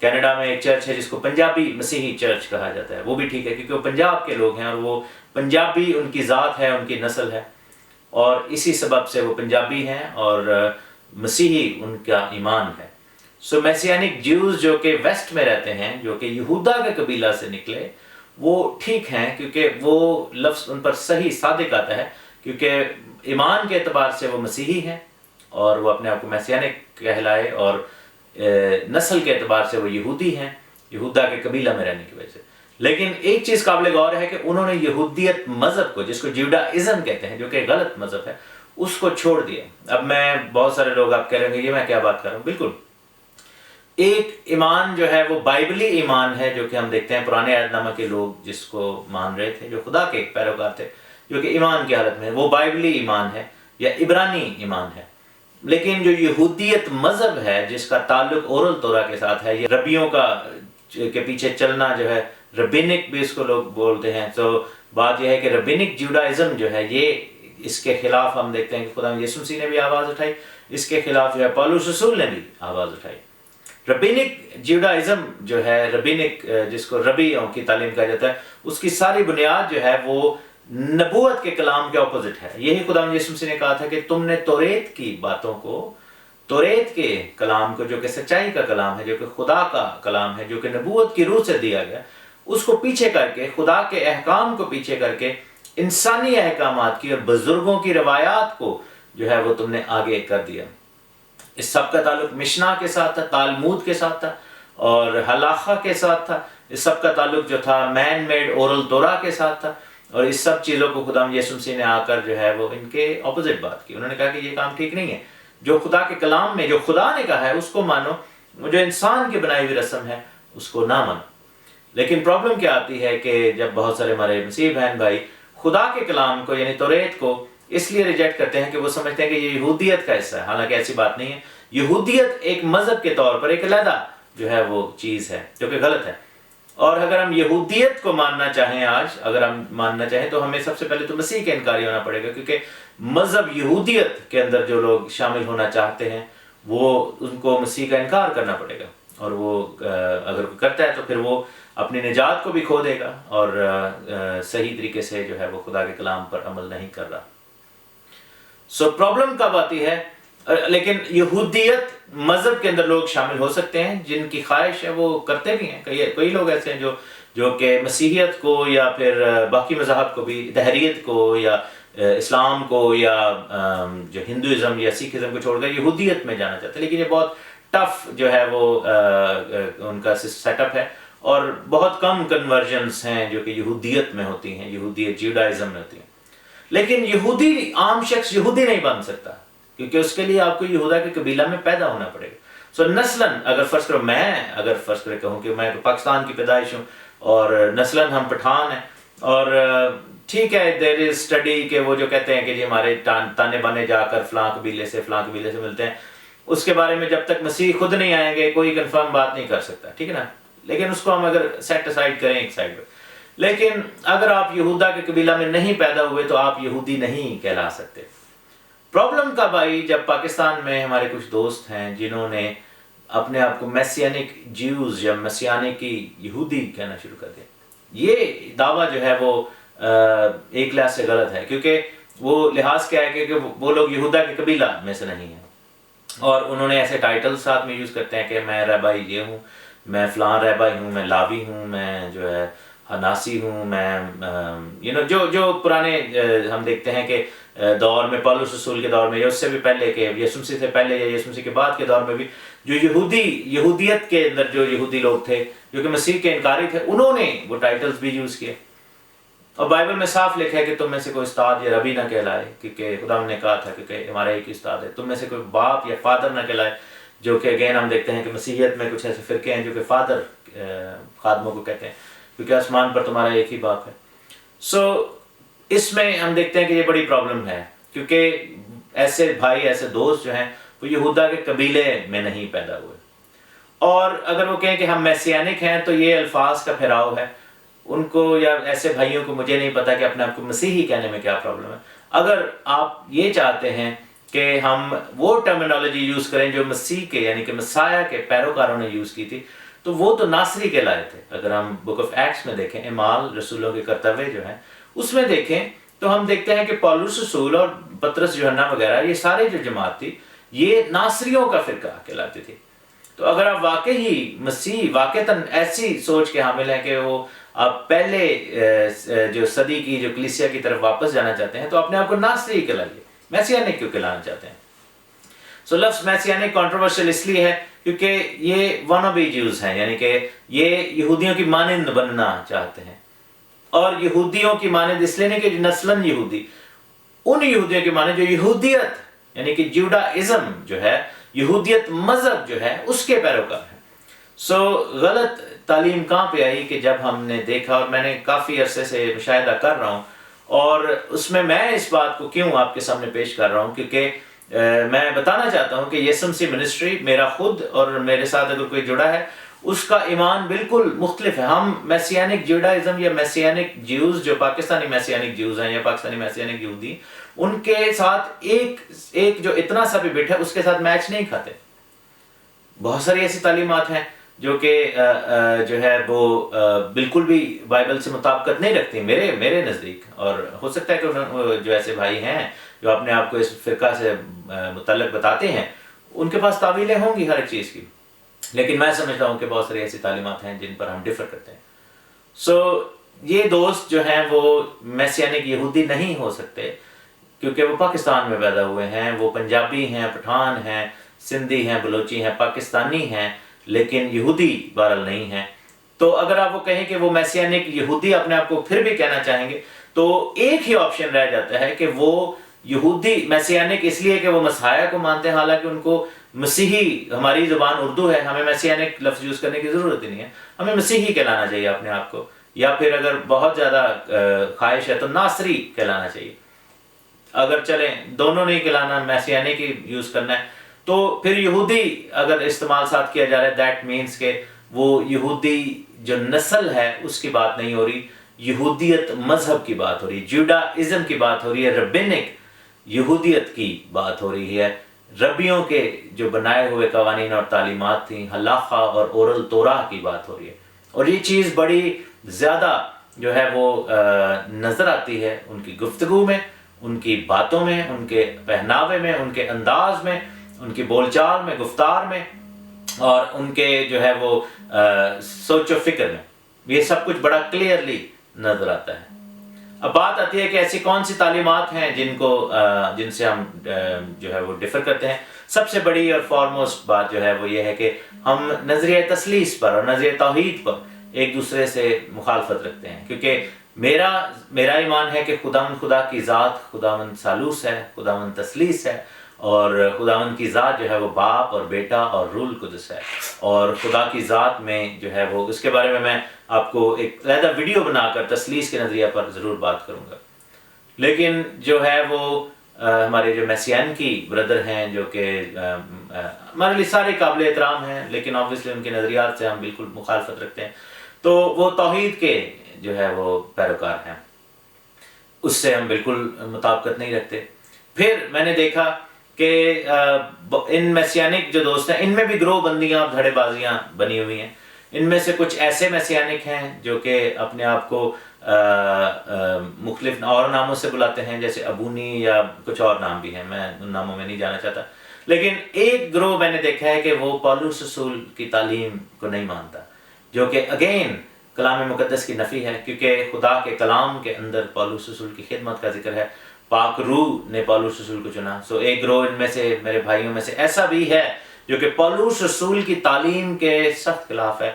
Canada میں ایک church ہے جس کو پنجابی مسیحی چرچ کہا جاتا ہے، وہ بھی ٹھیک ہے کیونکہ وہ پنجاب کے لوگ ہیں اور وہ پنجابی ان کی ذات ہے، ان کی نسل ہے، اور اسی سبب سے وہ پنجابی ہیں اور مسیحی ان کا ایمان ہے۔ سو میسیانک جیوز جو کہ ویسٹ میں رہتے ہیں، جو کہ یہودا کے قبیلہ سے نکلے، وہ ٹھیک ہیں کیونکہ وہ لفظ ان پر صحیح صادق آتا ہے، کیونکہ ایمان کے اعتبار سے وہ مسیحی ہیں اور وہ اپنے آپ کو میسیانک کہلائے، اور نسل کے اعتبار سے وہ یہودی ہیں، یہودا کے قبیلہ میں رہنے کی وجہ سے۔ لیکن ایک چیز قابل غور ہے کہ انہوں نے یہودیت مذہب کو، جس کو جیوڈائزم کہتے ہیں، جو کہ غلط مذہب ہے، اس کو چھوڑ دیا۔ اب میں بہت سارے لوگ آپ کہہ رہے ہیں یہ میں کیا بات کر رہا ہوں، بالکل ایک ایمان جو ہے وہ بائبلی ایمان ہے، جو کہ ہم دیکھتے ہیں پرانے عہد نامہ کے لوگ جس کو مان رہے تھے، جو خدا کے پیروکار تھے، جو کہ ایمان کی حالت میں، وہ بائبلی ایمان ہے یا عبرانی ایمان ہے۔ لیکن جو یہودیت مذہب ہے جس کا تعلق اورل تورا کے ساتھ ہے، یہ ربیوں کا کے پیچھے چلنا جو ہے، ربینک بھی اس کو لوگ بولتے ہیں، تو بات یہ ہے کہ ربینک جیوڈائزم جو ہے، یہ اس کے خلاف ہم دیکھتے ہیں کہ خدا یسوع مسیح نے بھی آواز اٹھائی، اس کے خلاف جو ہے پولس رسول نے بھی آواز اٹھائی۔ ربینک جیوڈائزم جو ہے، ربینک جس کو ربیوں کی تعلیم کہا جاتا ہے، اس کی ساری بنیاد جو ہے وہ نبوت کے کلام کے اپوزٹ ہے۔ یہی خدا یسوع مسیح نے کہا تھا کہ تم نے توریت کی باتوں کو، توریت کے کلام کو، جو کہ سچائی کا کلام ہے، جو کہ خدا کا کلام ہے، جو کہ نبوت کی روح سے دیا گیا، اس کو پیچھے کر کے، خدا کے احکام کو پیچھے کر کے، انسانی احکامات کی اور بزرگوں کی روایات کو جو ہے وہ تم نے آگے کر دیا۔ اس سب کا تعلق مشنا کے ساتھ تھا، تالمود کے ساتھ تھا، اور ہلاخہ کے ساتھ تھا۔ اس سب کا تعلق جو تھا مین میڈ اورل تورا کے ساتھ تھا، اور اس سب چیزوں کو خدا یسوع مسیح نے آ کر جو ہے وہ ان کے اپوزٹ بات کی۔ انہوں نے کہا کہ یہ کام ٹھیک نہیں ہے، جو خدا کے کلام میں جو خدا نے کہا ہے اس کو مانو، جو انسان کی بنائی ہوئی رسم ہے اس کو نہ مانو۔ لیکن پرابلم کیا آتی ہے کہ جب بہت سارے ہمارے مسیح بہن بھائی خدا کے کلام کو یعنی توریت کو اس لیے ریجیکٹ کرتے ہیں کہ وہ سمجھتے ہیں کہ یہ یہودیت کا حصہ ہے، حالانکہ ایسی بات نہیں ہے۔ یہودیت ایک مذہب کے طور پر ایک علیحدہ جو ہے وہ چیز ہے، جو کہ غلط ہے۔ اور اگر ہم یہودیت کو ماننا چاہیں آج، اگر ہم ماننا چاہیں تو ہمیں سب سے پہلے تو مسیح کے انکاری ہونا پڑے گا، کیونکہ مذہب یہودیت کے اندر جو لوگ شامل ہونا چاہتے ہیں وہ ان کو مسیح کا انکار کرنا پڑے گا، اور وہ اگر کرتا ہے تو پھر وہ اپنی نجات کو بھی کھو دے گا اور صحیح طریقے سے جو ہے وہ خدا کے کلام پر عمل نہیں کر رہا۔ سو پرابلم کب آتی ہے؟ لیکن یہودیت مذہب کے اندر لوگ شامل ہو سکتے ہیں، جن کی خواہش ہے وہ کرتے بھی ہیں۔ کئی لوگ ایسے ہیں جو کہ مسیحیت کو یا پھر باقی مذاہب کو بھی، دہریت کو یا اسلام کو یا جو ہندوازم یا سکھزم کو چھوڑ کر یہودیت میں جانا چاہتے ہیں، لیکن یہ بہت ٹف جو ہے وہ ان کا سیٹ اپ ہے، اور بہت کم کنورژنس ہیں جو کہ یہودیت میں ہوتی ہیں، یہودیت جیوڈائزم میں ہوتی ہیں۔ لیکن یہودی، عام شخص یہودی نہیں بن سکتا، کیونکہ اس کے لیے آپ کو یہودا کے قبیلہ میں پیدا ہونا پڑے گا۔ سو نسلاً اگر فرض کرو کہوں کہ میں پاکستان کی پیدائش ہوں اور نسلاً ہم پٹھان ہیں، اور ٹھیک ہے دیر از اسٹڈی کہ وہ جو کہتے ہیں کہ جی ہمارے تانے بانے جا کر فلاں قبیلے سے ملتے ہیں، اس کے بارے میں جب تک مسیح خود نہیں آئیں گے کوئی کنفرم بات نہیں کر سکتا، ٹھیک ہے نا۔ لیکن اس کو ہم اگر سیٹ اسائڈ کریں ایک سائڈ پہ، لیکن اگر آپ یہودا کے قبیلہ میں نہیں پیدا ہوئے تو آپ یہودی نہیں کہلا سکتے۔ پرابلم کب آئی؟ جب پاکستان میں ہمارے کچھ دوست ہیں جنہوں نے اپنے آپ کو میسیانک جیوز یا مسیانکی یہودی کہنا شروع کر دیا۔ یہ دعویٰ جو ہے وہ ایک لحاظ سے غلط ہے، کیونکہ وہ لحاظ کیا ہے کہ وہ لوگ یہودا کے قبیلہ میں سے نہیں ہیں، اور انہوں نے ایسے ٹائٹل ساتھ میں یوز کرتے ہیں کہ میں رہبائی یہ ہوں، میں فلاں رہبائی ہوں، میں لاوی ہوں، میں جو ہے حناسی ہوں، میں جو پرانے ہم دیکھتے ہیں کہ دور میں پولس رسول کے دور میں یا اس سے بھی پہلے کہ یسوع مسیح سے پہلے یا یسوع مسیح کے بعد کے دور میں بھی جو یہودیت کے اندر جو یہودی لوگ تھے جو کہ مسیح کے انکاری تھے، انہوں نے وہ ٹائٹلز بھی یوز کیے۔ اور بائبل میں صاف لکھا ہے کہ تم میں سے کوئی استاد یا ربی نہ کہلائے، کیونکہ خدا نے کہا تھا کہ ہمارا ایک ہی استاد ہے۔ تم میں سے کوئی باپ یا فادر نہ کہلائے، جو کہ اگین ہم دیکھتے ہیں کہ مسیحیت میں کچھ ایسے فرقے ہیں جو کہ فادر خادموں کو کہتے ہیں، کیونکہ آسمان پر تمہارا ایک ہی باپ ہے۔ سو اس میں ہم دیکھتے ہیں کہ یہ بڑی پرابلم ہے، کیونکہ ایسے بھائی، ایسے دوست جو ہیں وہ یہودا کے قبیلے میں نہیں پیدا ہوئے، اور اگر وہ کہیں کہ ہم میسیانک ہیں تو یہ الفاظ کا پھیراؤ ہے ان کو، یا ایسے بھائیوں کو مجھے نہیں پتا کہ اپنے آپ کو مسیحی کہنے میں کیا پرابلم ہے۔ اگر آپ یہ چاہتے ہیں کہ ہم وہ ٹرمینالوجی یوز کریں جو مسیح کے یعنی کہ مسیح کے پیروکاروں نے یوز کی تھی، تو وہ تو ناصری کہلائے تھے. اگر ہم بک آف ایکٹس میں دیکھیں، اعمال رسولوں کے کرتوے جو ہیں اس میں دیکھیں تو ہم دیکھتے ہیں کہ پولس رسول اور پطرس یوحنا وغیرہ یہ سارے جو جماعت تھی یہ ناصریوں کا فرقہ کہلاتی تھی. تو اگر آپ واقعی مسیح واقعتاً ایسی سوچ کے حامل ہیں کہ وہ آپ پہلے جو صدی کی جو کلیسیا کی طرف واپس جانا چاہتے ہیں تو اپنے آپ کو ناصری کہلائیے، میسیانک کیوں کہلانا چاہتے ہیں؟ سو لفظ میسیانک کنٹروورشل اس لیے ہے کیونکہ یہ وانابی جیوز ہیں، یعنی کہ یہ یہودیوں کی مانند بننا چاہتے ہیں. اور یہودیوں کی مانند اس لیے نہیں کہ نسلاً یہودی، ان یہودیوں کی مانند جو یہودیت یعنی کہ جوڈاازم جو ہے، یہودیت مذہب جو ہے اس کے پیروکار ہیں. سو غلط تعلیم کہاں پہ آئی کہ جب ہم نے دیکھا، اور میں نے کافی عرصے سے مشاہدہ کر رہا ہوں، اور اس میں اس بات کو کیوں آپ کے سامنے پیش کر رہا ہوں کیونکہ میں بتانا چاہتا ہوں کہ یسوع مسیح منسٹری، میرا خود اور میرے ساتھ اگر کوئی جڑا ہے اس کا ایمان بالکل مختلف ہے. ہم میسیانک جوڈاازم یا میسیانک جیوز جو پاکستانی میسیانک جیوز ہیں یا پاکستانی میسیانک یہودی، ان کے ساتھ ایک جو اتنا سا بھی بٹ ہے اس کے ساتھ میچ نہیں کھاتے. بہت ساری ایسی تعلیمات ہیں جو کہ جو ہے وہ بالکل بھی بائبل سے مطابقت نہیں رکھتی میرے نزدیک. اور ہو سکتا ہے کہ جو ایسے بھائی ہیں جو اپنے آپ کو اس فرقہ سے متعلق بتاتے ہیں ان کے پاس تعویلیں ہوں گی ہر ایک چیز کی، لیکن میں سمجھتا ہوں کہ بہت ساری ایسی تعلیمات ہیں جن پر ہم ڈفر کرتے ہیں. سو یہ دوست جو ہیں وہ میسیانک یہودی نہیں ہو سکتے کیونکہ وہ پاکستان میں پیدا ہوئے ہیں، وہ پنجابی ہیں، پٹھان ہیں، سندھی ہیں، بلوچی ہیں، پاکستانی ہیں، لیکن یہودی بہرحال نہیں ہیں. تو اگر آپ وہ کہیں کہ وہ میسیانک یہودی اپنے آپ کو پھر بھی کہنا چاہیں گے تو ایک ہی آپشن رہ جاتا ہے کہ وہ یہودی میسیانک اس لیے کہ وہ مسیحا کو مانتے ہیں، حالانکہ ان کو مسیحی، ہماری زبان اردو ہے، ہمیں میسیانک لفظ یوز کرنے کی ضرورت ہی نہیں ہے، ہمیں مسیحی کہلانا چاہیے اپنے آپ کو، یا پھر اگر بہت زیادہ خواہش ہے تو ناصری کہلانا چاہیے. اگر چلیں دونوں نہیں کہلانا، میسیانک ہی یوز کرنا ہے، تو پھر یہودی اگر استعمال ساتھ کیا جا رہا ہے دیٹ مینس کہ وہ یہودی جو نسل ہے اس کی بات نہیں ہو رہی، یہودیت مذہب کی بات ہو رہی ہے، جوڈاازم کی بات ہو رہی ہے، ربینک یہودیت کی بات ہو رہی ہے. ربیوں کے جو بنائے ہوئے قوانین اور تعلیمات تھیں، ہلاخہ اور اورل توراہ کی بات ہو رہی ہے. اور یہ چیز بڑی زیادہ جو ہے وہ نظر آتی ہے ان کی گفتگو میں، ان کی باتوں میں، ان کے پہناوے میں، ان کے انداز میں، ان کی بول چال میں، گفتار میں، اور ان کے جو ہے وہ سوچ و فکر میں. یہ سب کچھ بڑا کلیئرلی نظر آتا ہے. اب بات آتی ہے کہ ایسی کون سی تعلیمات ہیں جن سے ہم جو ہے وہ ڈفر کرتے ہیں. سب سے بڑی اور فارموسٹ بات جو ہے وہ یہ ہے کہ ہم نظریہ تثلیث پر اور نظریہ توحید پر ایک دوسرے سے مخالفت رکھتے ہیں، کیونکہ میرا ایمان ہے کہ خدا کی ذات خداوند ثالوث ہے، خداوند تثلیث ہے، اور خداوند کی ذات جو ہے وہ باپ اور بیٹا اور روح القدس ہے. اور خدا کی ذات میں جو ہے وہ اس کے بارے میں آپ کو ایک علیحدہ ویڈیو بنا کر تثلیث کے نظریہ پر ضرور بات کروں گا. لیکن جو ہے وہ ہمارے جو میسیان کی بردر ہیں جو کہ ہمارے لیے سارے قابل احترام ہیں، لیکن آبویسلی ان کے نظریات سے ہم بالکل مخالفت رکھتے ہیں، تو وہ توحید کے جو ہے وہ پیروکار ہیں، اس سے ہم بالکل مطابقت نہیں رکھتے. پھر میں نے دیکھا کہ ان میسیانک جو دوست ہیں ان میں بھی گروہ بندیاں اور دھڑے بازیاں بنی ہوئی ہیں. ان میں سے کچھ ایسے میسیانک ہیں جو کہ اپنے آپ کو مختلف اور ناموں سے بلاتے ہیں، جیسے ابونی یا کچھ اور نام بھی ہیں، میں ان ناموں میں نہیں جانا چاہتا. لیکن ایک گروہ میں نے دیکھا ہے کہ وہ پولس رسول کی تعلیم کو نہیں مانتا، جو کہ اگین کلام مقدس کی نفی ہے، کیونکہ خدا کے کلام کے اندر پولس رسول کی خدمت کا ذکر ہے، پاک روح نے پولس رسول کو چنا. سو ایک گروہ ان میں سے میرے بھائیوں میں سے ایسا بھی ہے جو کہ پولس رسول کی تعلیم کے سخت خلاف ہے.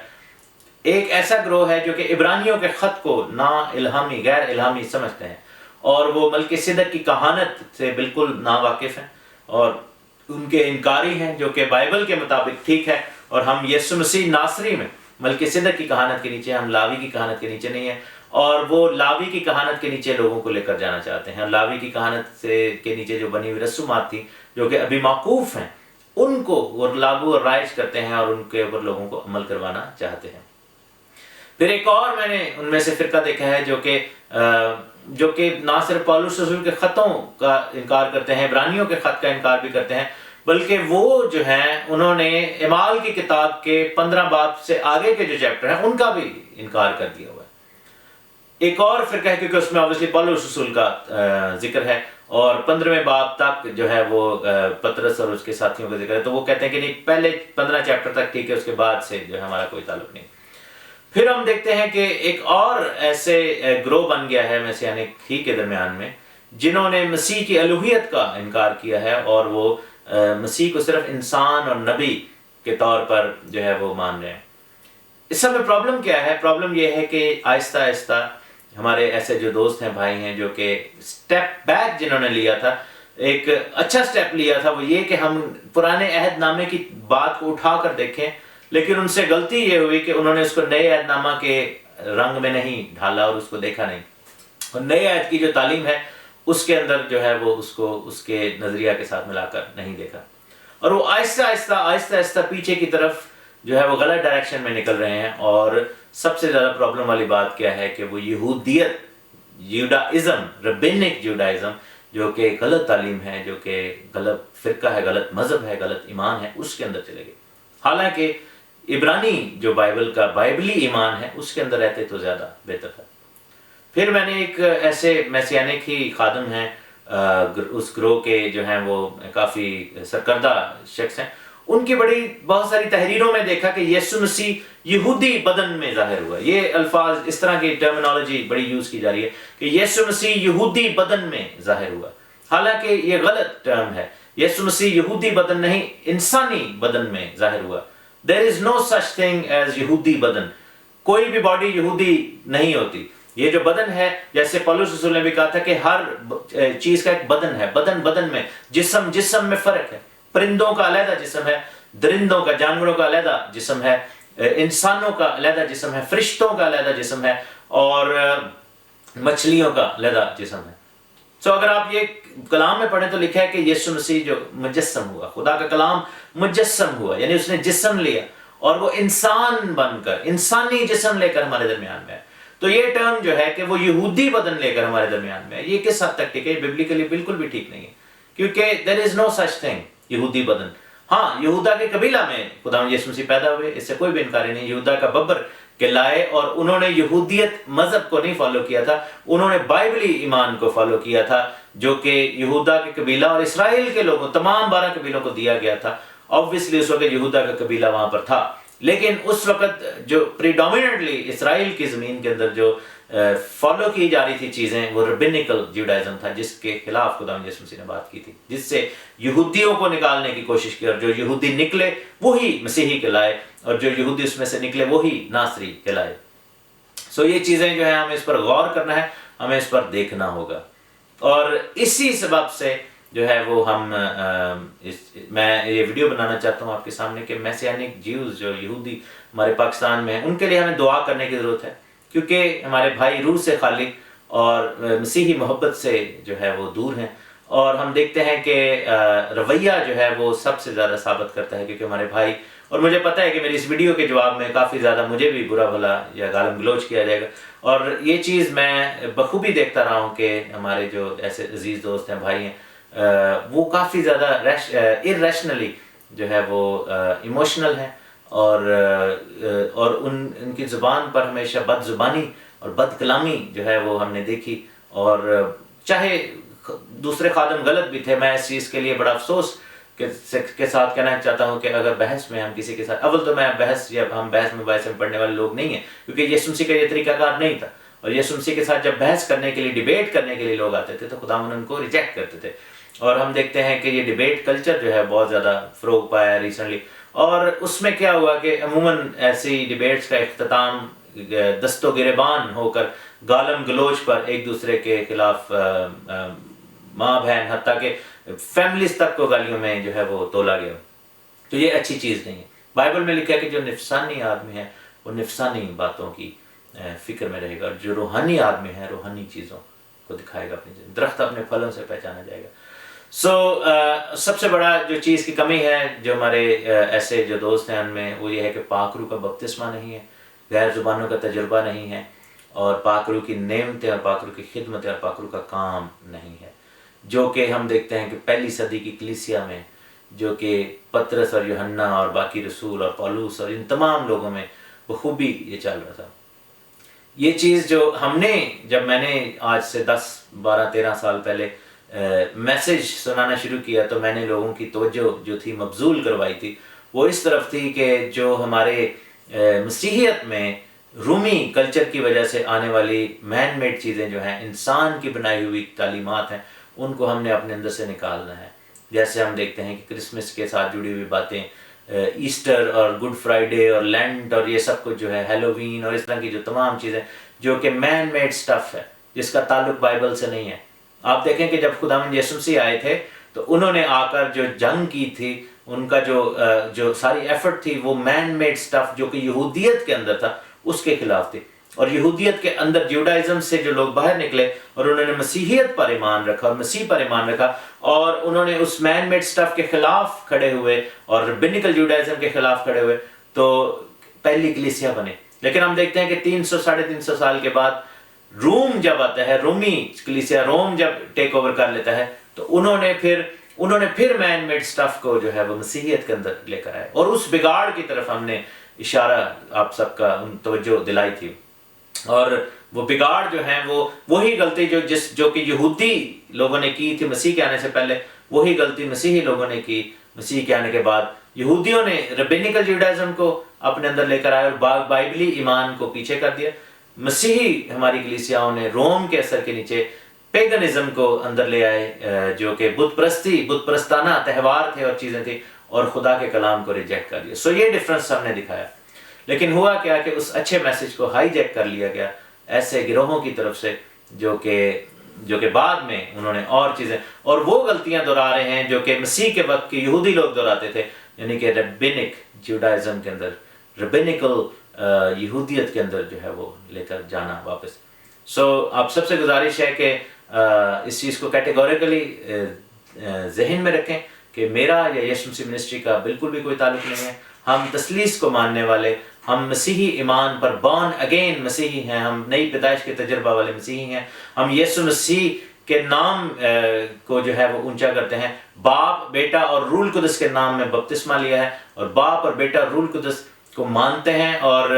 ایک ایسا گروہ ہے جو کہ عبرانیوں کے خط کو نا الہامی، غیر الہامی سمجھتے ہیں، اور وہ ملک صدق کی کہانت سے بالکل ناواقف ہیں اور ان کے انکاری ہیں، جو کہ بائبل کے مطابق ٹھیک ہے. اور ہم یسوع مسیح ناصری میں ملک صدق کی کہانت کے نیچے، ہم لاوی کی کہانت کے نیچے نہیں ہیں، اور وہ لاوی کی کہانت کے نیچے لوگوں کو لے کر جانا چاہتے ہیں. لاوی کی کہانت کے نیچے جو بنی ہوئی رسومات تھیں جو کہ ابھی موقوف ہیں، ان کو وہ لاگو اور رائج کرتے ہیں اور ان کے اوپر لوگوں کو عمل کروانا چاہتے ہیں. پھر ایک اور میں نے ان میں سے فرقہ دیکھا ہے جو کہ نہ صرف پولس رسول کے خطوں کا انکار کرتے ہیں، عبرانیوں کے خط کا انکار بھی کرتے ہیں، بلکہ وہ جو ہیں انہوں نے اعمال کی کتاب کے 15 باب سے آگے کے جو چیپٹر ہیں ان کا بھی انکار کر دیا ہوا ہے۔ ایک اور فرقہ ہے، کیونکہ اس میں obviously پولس رسول کا ذکر ہے، اور 15ویں باب تک جو ہے وہ پطرس اور اس کے ساتھیوں کا ذکر ہے، تو وہ کہتے ہیں کہ نہیں، پہلے 15 چیپٹر تک ٹھیک ہے، اس کے بعد سے جو ہے ہمارا کوئی تعلق نہیں۔ پھر ہم دیکھتے ہیں کہ ایک اور ایسے گروہ بن گیا ہے مسیحیت ہی کے درمیان میں، جنہوں نے مسیح کی الوہیت کا انکار کیا ہے، اور وہ مسیح کو صرف انسان اور نبی کے طور پر جو ہے وہ مان رہے ہیں۔ اس سب میں پرابلم کیا ہے؟ پرابلم یہ ہے کہ آہستہ آہستہ ہمارے ایسے جو دوست ہیں، بھائی ہیں، جو کہ سٹیپ بیک جنہوں نے لیا تھا، ایک اچھا سٹیپ لیا تھا، وہ یہ کہ ہم پرانے عہد نامے کی بات کو اٹھا کر دیکھیں، لیکن ان سے غلطی یہ ہوئی کہ انہوں نے اس کو نئے عہد نامہ کے رنگ میں نہیں ڈھالا اور اس کو دیکھا نہیں، اور نئے عہد کی جو تعلیم ہے اس کے اندر جو ہے وہ اس کو اس کے نظریہ کے ساتھ ملا کر نہیں دیکھا، اور وہ آہستہ آہستہ پیچھے کی طرف جو ہے وہ غلط ڈائریکشن میں نکل رہے ہیں۔ اور سب سے زیادہ پرابلم والی بات کیا ہے کہ وہ یہودیت، جوڈائزم، ربینک جوڈائزم، جو کہ غلط تعلیم ہے، جو کہ غلط فرقہ ہے، غلط مذہب ہے، غلط ایمان ہے، اس کے اندر چلے گئے۔ حالانکہ عبرانی جو بائبل کا بائبلی ایمان ہے اس کے اندر رہتے تو زیادہ بہتر تھا۔ پھر میں نے ایک ایسے میسیانک ہی خادم ہیں اس گروہ کے جو ہیں وہ کافی سرکردہ شخص ہیں، ان کی بہت ساری تحریروں میں دیکھا کہ یسوع مسیح یہودی بدن میں ظاہر ہوا۔ یہ الفاظ، اس طرح کی ٹرمینالوجی بڑی یوز کی جا رہی ہے کہ یسوع مسیح یہودی بدن میں ظاہر ہوا، حالانکہ یہ غلط ٹرم ہے۔ یسوع مسیح یہودی بدن نہیں، انسانی بدن میں ظاہر ہوا۔ There is no such thing as یہودی بدن، کوئی بھی باڈی یہودی نہیں ہوتی۔ یہ جو بدن ہے، جیسے پولس رسول نے بھی کہا تھا کہ ہر چیز کا ایک بدن ہے، بدن میں، جسم میں فرق ہے۔ پرندوں کا علیحدہ جسم ہے، درندوں کا، جانوروں کا علیحدہ جسم ہے، انسانوں کا علیحدہ جسم ہے، فرشتوں کا علیحدہ جسم ہے، اور مچھلیوں کا علیحدہ جسم ہے۔ سو اگر آپ یہ کلام میں پڑھیں تو لکھا ہے کہ یسوع مسیح جو مجسم ہوا، خدا کا کلام مجسم ہوا، یعنی اس نے جسم لیا اور وہ انسان بن کر، انسانی جسم لے کر ہمارے درمیان میں ہے۔ تو یہ ٹرم جو ہے کہ وہ یہودی بدن لے کر ہمارے درمیان میں ہے، یہ کس حد تک ٹھیک ہے؟ ببلیکلی بالکل بھی ٹھیک نہیں ہے، کیونکہ there is no such thing یہودی بدن۔ ہاں، یہودا کے قبیلہ میں خداوند یسوع مسیح پیدا ہوئے، اس سے کوئی بھی انکار نہیں۔ یہودا کا ببر کہلائے، اور انہوں نے یہودیت مذہب کو نہیں فالو کیا تھا، انہوں نے بائبلی ایمان کو فالو کیا تھا، جو کہ یہودا کے قبیلہ اور اسرائیل کے لوگوں، تمام 12 قبیلوں کو دیا گیا تھا۔ obviously اس وقت یہودا کا قبیلہ وہاں پر تھا، لیکن اس وقت جو پریڈومیننٹلی اسرائیل کی زمین کے اندر جو فالو کی جا رہی تھی چیزیں، وہ ربینیکل جوڈائزم تھا، جس کے خلاف خداوند یسوع مسیح نے بات کی تھی، جس سے یہودیوں کو نکالنے کی کوشش کی، اور جو یہودی نکلے وہی مسیحی کہلائے، اور جو یہودی اس میں سے نکلے وہی ناصری کہلائے۔ سو یہ چیزیں جو ہیں ہمیں اس پر غور کرنا ہے، ہمیں اس پر دیکھنا ہوگا، اور اسی سبب سے جو ہے وہ میں یہ ویڈیو بنانا چاہتا ہوں آپ کے سامنے کہ میسیانک جیوز جو یہودی ہمارے پاکستان میں ہیں، ان کے لیے ہمیں دعا کرنے کی ضرورت ہے، کیونکہ ہمارے بھائی روح سے خالی اور مسیحی محبت سے جو ہے وہ دور ہیں، اور ہم دیکھتے ہیں کہ رویہ جو ہے وہ سب سے زیادہ ثابت کرتا ہے، کیونکہ ہمارے بھائی، اور مجھے پتہ ہے کہ میری اس ویڈیو کے جواب میں کافی زیادہ مجھے بھی برا بھلا یا گالم گلوچ کیا جائے گا، اور یہ چیز میں بخوبی دیکھتا رہا ہوں کہ ہمارے جو ایسے عزیز دوست ہیں، بھائی ہیں، وہ کافی زیادہ irrationally جو ہے وہ ایموشنل ہیں، اور ان کی زبان پر ہمیشہ بد زبانی اور بد کلامی جو ہے وہ ہم نے دیکھی، اور چاہے دوسرے خادم غلط بھی تھے، میں اس چیز کے لیے بڑا افسوس کے ساتھ کہنا چاہتا ہوں کہ اگر بحث میں ہم کسی کے ساتھ، اول تو میں ہم بحث مباحثے میں پڑھنے والے لوگ نہیں ہیں، کیونکہ یسوع مسیح کا یہ طریقہ کار نہیں تھا، اور یسوع مسیح کے ساتھ جب بحث کرنے کے لیے، ڈیبیٹ کرنے کے لیے لوگ آتے تھے تو خداوند ان کو ریجیکٹ کرتے تھے، اور ہم دیکھتے ہیں کہ یہ ڈیبیٹ کلچر جو ہے بہت زیادہ فروغ پایا ہے ریسنٹلی، اور اس میں کیا ہوا کہ عموماً ایسی ڈیبیٹس کا اختتام دست و گریبان ہو کر گالم گلوچ پر ایک دوسرے کے خلاف، ماں بہن حتیٰ کہ فیملیز تک کو گالیوں میں جو ہے وہ تولا گیا، تو یہ اچھی چیز نہیں ہے۔ بائبل میں لکھا ہے کہ جو نفسانی آدمی ہے وہ نفسانی باتوں کی فکر میں رہے گا، اور جو روحانی آدمی ہے روحانی چیزوں کو دکھائے گا، اپنی درخت اپنے پھلوں سے پہچانا جائے گا۔ سب سے بڑا جو چیز کی کمی ہے جو ہمارے ایسے جو دوست ہیں ان میں، وہ یہ ہے کہ پاک روح کا بپتسمہ نہیں ہے، غیر زبانوں کا تجربہ نہیں ہے، اور پاک روح کی نعمتیں اور پاک روح کی خدمتیں اور پاک روح کا کام نہیں ہے، جو کہ ہم دیکھتے ہیں کہ پہلی صدی کی کلیسیا میں جو کہ پطرس اور یوحنا اور باقی رسول اور پولس اور ان تمام لوگوں میں بخوبی یہ چل رہا تھا. یہ چیز جو ہم نے جب میں نے آج سے 10 12 13 سال پہلے میسج سنانا شروع کیا تو میں نے لوگوں کی توجہ جو تھی مبذول کروائی تھی وہ اس طرف تھی کہ جو ہمارے مسیحیت میں رومی کلچر کی وجہ سے آنے والی مین میڈ چیزیں جو ہیں انسان کی بنائی ہوئی تعلیمات ہیں ان کو ہم نے اپنے اندر سے نکالنا ہے. جیسے ہم دیکھتے ہیں کہ کرسمس کے ساتھ جڑی ہوئی باتیں، ایسٹر اور گڈ فرائیڈے اور لینٹ اور یہ سب کچھ جو ہے، ہیلووین اور اس طرح کی جو تمام چیزیں جو کہ مین میڈ سٹف ہے جس کا تعلق بائبل سے نہیں ہے. آپ دیکھیں کہ جب خداوند یسوع مسیح آئے تھے تو انہوں نے آ کر جو جنگ کی تھی، ان کا جو ساری ایفرٹ تھی وہ مین میڈ سٹف جو کہ یہودیت کے اندر تھا اس کے خلاف تھی. اور یہودیت کے اندر جیوڈائزم سے جو لوگ باہر نکلے اور انہوں نے مسیحیت پر ایمان رکھا اور مسیح پر ایمان رکھا اور انہوں نے اس مین میڈ سٹف کے خلاف کھڑے ہوئے اور ربینیکل جیوڈائزم کے خلاف کھڑے ہوئے تو پہلی کلیسیا بنے. لیکن ہم دیکھتے ہیں کہ 300 350 سال کے بعد روم جب آتا ہے، رومی کلیسیا روم جب ٹیک اوور کر لیتا ہے تو انہوں نے پھر مین میڈ سٹف کو جو ہے وہ مسیحیت کے اندر لے کر آئے اور اس بگاڑ کی طرف ہم نے اشارہ آپ سب کا توجہ دلائی تھی. اور وہ بگاڑ جو ہیں وہ وہی غلطی جو کہ یہودی لوگوں نے کی تھی مسیح کے آنے سے پہلے، وہی غلطی مسیحی لوگوں نے کی مسیح کے آنے کے بعد. یہودیوں نے ربینیکل جیوڈائزم کو اپنے اندر لے کر آئے اور بائبلی ایمان کو پیچھے کر دیا. مسیحی ہماری کلیسیاؤں نے روم کے اثر کے نیچے پیگنزم کو اندر لے آئے جو کہ بت پرستانہ تہوار تھے اور چیزیں تھیں اور خدا کے کلام کو ریجیکٹ کر دیا. یہ ڈفرنس ہم نے دکھایا. لیکن ہوا کیا کہ اس اچھے میسج کو ہائی جیک کر لیا گیا ایسے گروہوں کی طرف سے جو کہ بعد میں انہوں نے اور چیزیں اور وہ غلطیاں دہرا رہے ہیں جو کہ مسیح کے وقت کے یہودی لوگ دہراتے تھے، یعنی کہ ربینک جیوڈائزم کے اندر، ربینیکل یہودیت کے اندر جو ہے وہ لے کر جانا واپس. آپ سب سے گزارش ہے کہ اس چیز کو کیٹیگوریکلی ذہن میں رکھیں کہ میرا یا یسوع مسیح منسٹری کا بالکل بھی کوئی تعلق نہیں ہے. ہم تثلیث کو ماننے والے، ہم مسیحی ایمان پر بورن اگین مسیحی ہیں، ہم نئی پیدائش کے تجربہ والے مسیحی ہیں. ہم یسوع مسیح کے نام کو جو ہے وہ اونچا کرتے ہیں. باپ، بیٹا اور روح القدس کے نام میں بپتسمہ لیا ہے اور باپ اور بیٹا اور روح القدس کو مانتے ہیں اور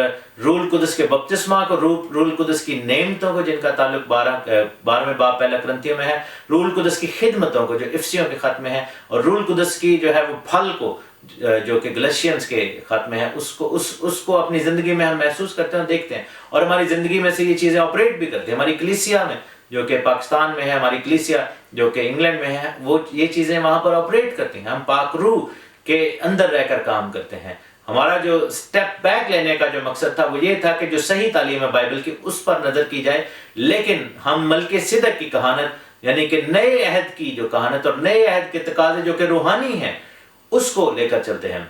روح القدس کے بپتسمہ کو، روح القدس کی نعمتوں کو جن کا تعلق 12ویں باب پہلا کرنتھیوں میں ہے، روح القدس کی خدمتوں کو جو افسیوں کے خط میں ہے اور روح القدس کی جو ہے وہ پھل کو جو کہ گلشینز کے خط میں ہے، اس کو اپنی زندگی میں ہم محسوس کرتے ہیں اور دیکھتے ہیں اور ہماری زندگی میں سے یہ چیزیں آپریٹ بھی کرتی ہیں. ہماری کلیسیا میں جو کہ پاکستان میں ہے، ہماری کلیسیا جو کہ انگلینڈ میں ہے، وہ یہ چیزیں وہاں پر آپریٹ کرتی ہیں. ہم پاک روح کے اندر رہ کر کام کرتے ہیں. ہمارا جو سٹیپ بیک لینے کا جو مقصد تھا وہ یہ تھا کہ جو صحیح تعلیم ہے بائبل کی اس پر نظر کی جائے، لیکن ہم ملک صدق کی کہانت یعنی کہ نئے عہد کی جو کہانت اور نئے عہد کے تقاضے جو کہ روحانی ہیں اس کو لے کر چلتے ہیں.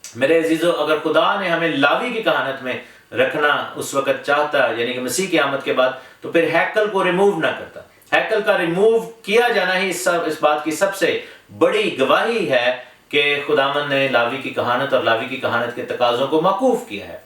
میرے عزیزو، اگر خدا نے ہمیں لاوی کی کہانت میں رکھنا اس وقت چاہتا یعنی کہ مسیح کی آمد کے بعد تو پھر ہیکل کو ریموو نہ کرتا. ہیکل کا ریموو کیا جانا ہی اس بات کی سب سے بڑی گواہی ہے کہ خداوند نے لاوی کی کہانت اور لاوی کی کہانت کے تقاضوں کو موقوف کیا ہے.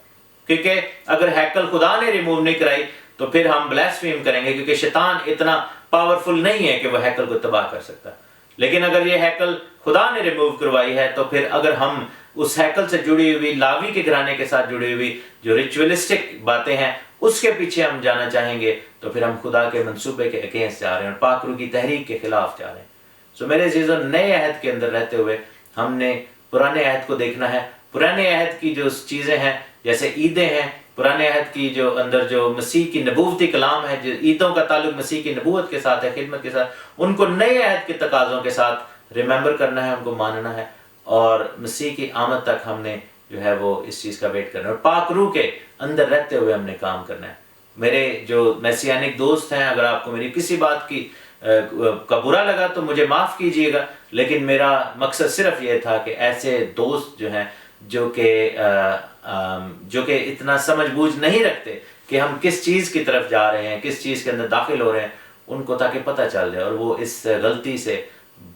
کیونکہ اگر ہیکل خدا نے ریموو نہیں کرائی تو پھر ہم بلیسفیم کریں گے، کیونکہ شیطان اتنا پاورفل نہیں ہے کہ وہ ہیکل کو تباہ کر سکتا. لیکن اگر یہ ہیکل خدا نے ریموو کروائی ہے تو پھر اگر ہم اس ہیکل سے جڑی ہوئی لاوی کے گھرانے کے ساتھ جڑی ہوئی جو ریچولسٹک باتیں ہیں اس کے پیچھے ہم جانا چاہیں گے تو پھر ہم خدا کے منصوبے کے اگینسٹ جا رہے ہیں اور پاک روح کی تحریک کے خلاف جا رہے ہیں. میرے عزیزوں، نئے عہد کے اندر رہتے ہوئے ہم نے پرانے عہد کو دیکھنا ہے. پرانے عہد کی جو چیزیں ہیں جیسے عیدیں ہیں، پرانے عہد کی جو اندر جو مسیح کی نبوتی کلام ہے، جو عیدوں کا تعلق مسیح کی نبوت کے ساتھ ہے، خدمت کے ساتھ، ان کو نئے عہد کے تقاضوں کے ساتھ ریممبر کرنا ہے، ان کو ماننا ہے اور مسیح کی آمد تک ہم نے جو ہے وہ اس چیز کا ویٹ کرنا ہے اور پاک روح کے اندر رہتے ہوئے ہم نے کام کرنا ہے. میرے جو میسیانک دوست ہیں، اگر آپ کو میری کسی بات کا برا لگا تو مجھے معاف کیجئے گا، لیکن میرا مقصد صرف یہ تھا کہ ایسے دوست جو ہیں جو کہ اتنا سمجھ بوجھ نہیں رکھتے کہ ہم کس چیز کی طرف جا رہے ہیں، کس چیز کے اندر داخل ہو رہے ہیں، ان کو تاکہ پتہ چل جائے اور وہ اس غلطی سے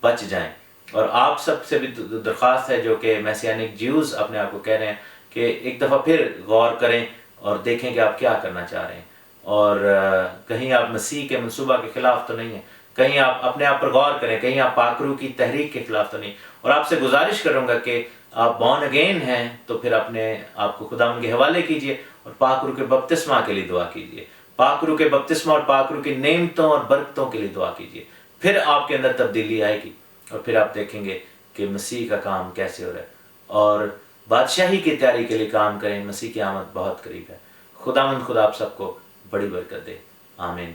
بچ جائیں. اور آپ سب سے بھی درخواست ہے جو کہ میسیانک جیوز اپنے آپ کو کہہ رہے ہیں کہ ایک دفعہ پھر غور کریں اور دیکھیں کہ آپ کیا کرنا چاہ رہے ہیں اور کہیں آپ مسیح کے منصوبہ کے خلاف تو نہیں ہیں. کہیں آپ اپنے آپ پر غور کریں، کہیں آپ پاکرو کی تحریک کے خلاف تو نہیں. اور آپ سے گزارش کروں گا کہ آپ بورن اگین ہیں تو پھر اپنے آپ کو خداوند کے حوالے کیجئے اور پاکرو کے بپتسمہ کے لیے دعا کیجئے. پاکرو کے بپتسمہ اور پاکرو کی نعمتوں اور برکتوں کے لیے دعا کیجئے. پھر آپ کے اندر تبدیلی آئے گی اور پھر آپ دیکھیں گے کہ مسیح کا کام کیسے ہو رہا ہے. اور بادشاہی کی تیاری کے لیے کام کریں، مسیح کی آمد بہت قریب ہے. خداوند خدا آپ سب کو بڑی برکت دے. آمین.